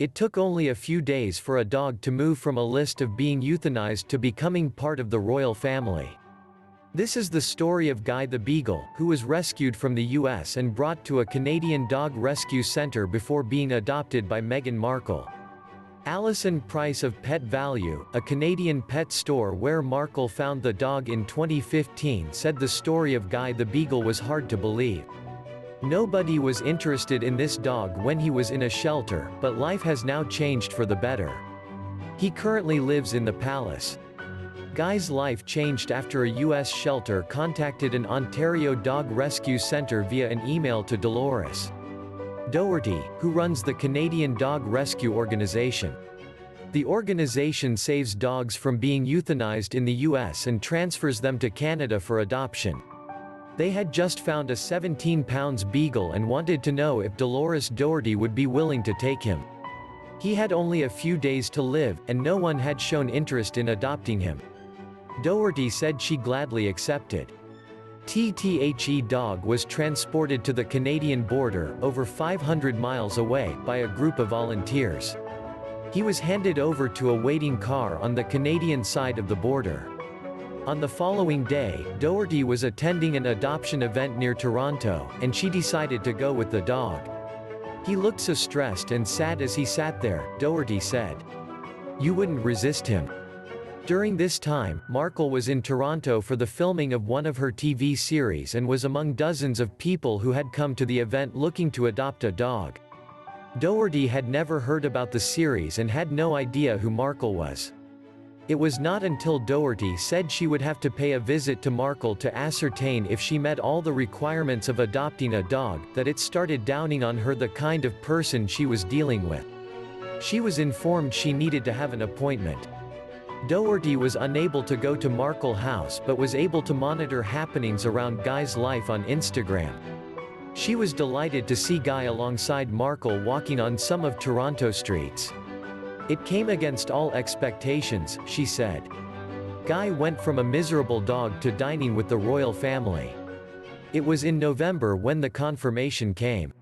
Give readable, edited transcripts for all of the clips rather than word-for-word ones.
It took only a few days for a dog to move from a list of being euthanized to becoming part of the royal family. This is the story of Guy the Beagle, who was rescued from the US and brought to a Canadian dog rescue center before being adopted by Meghan Markle. Alison Price of Pet Value, a Canadian pet store where Markle found the dog in 2015, said the story of Guy the Beagle was hard to believe. Nobody was interested in this dog when he was in a shelter, but life has now changed for the better. He currently lives in the palace. Guy's life changed after a US shelter contacted an Ontario dog rescue center via an email to Dolores Doherty, who runs the Canadian Dog Rescue Organization. The organization saves dogs from being euthanized in the US and transfers them to Canada for adoption. They had just found a 17-pound beagle and wanted to know if Dolores Doherty would be willing to take him. He had only a few days to live, and no one had shown interest in adopting him. Doherty said she gladly accepted. TTHE dog was transported to the Canadian border, over 500 miles away, by a group of volunteers. He was handed over to a waiting car on the Canadian side of the border. On the following day, Doherty was attending an adoption event near Toronto, and she decided to go with the dog. He looked so stressed and sad as he sat there, Doherty said. You wouldn't resist him. During this time, Markle was in Toronto for the filming of one of her TV series and was among dozens of people who had come to the event looking to adopt a dog. Doherty had never heard about the series and had no idea who Markle was. It was not until Doherty said she would have to pay a visit to Markle to ascertain if she met all the requirements of adopting a dog that it started dawning on her the kind of person she was dealing with. She was informed she needed to have an appointment. Doherty was unable to go to Markle House but was able to monitor happenings around Guy's life on Instagram. She was delighted to see Guy alongside Markle walking on some of Toronto streets. It came against all expectations, she said. Guy went from a miserable dog to dining with the royal family. It was in November when the confirmation came.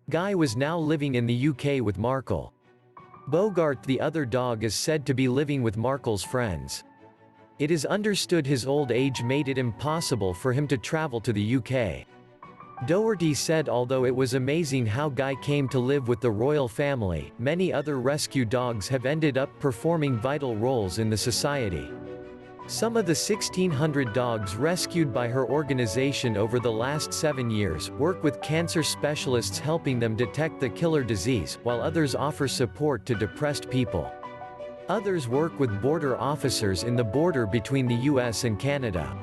Guy was now living in the UK with Markle. Bogart, the other dog, is said to be living with Markle's friends. It is understood his old age made it impossible for him to travel to the UK. Doherty said although it was amazing how Guy came to live with the royal family, many other rescue dogs have ended up performing vital roles in the society. Some of the 1,600 dogs rescued by her organization over the last 7 years work with cancer specialists helping them detect the killer disease, while others offer support to depressed people. Others work with border officers in the border between the US and Canada.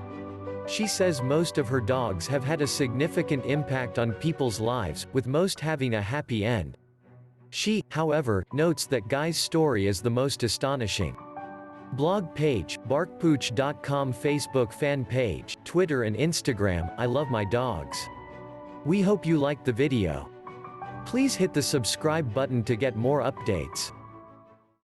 She says most of her dogs have had a significant impact on people's lives, with most having a happy end. She, however, notes that Guy's story is the most astonishing. Blog page, BarkPooch.com, Facebook fan page, Twitter and Instagram, I love my dogs. We hope you liked the video. Please hit the subscribe button to get more updates.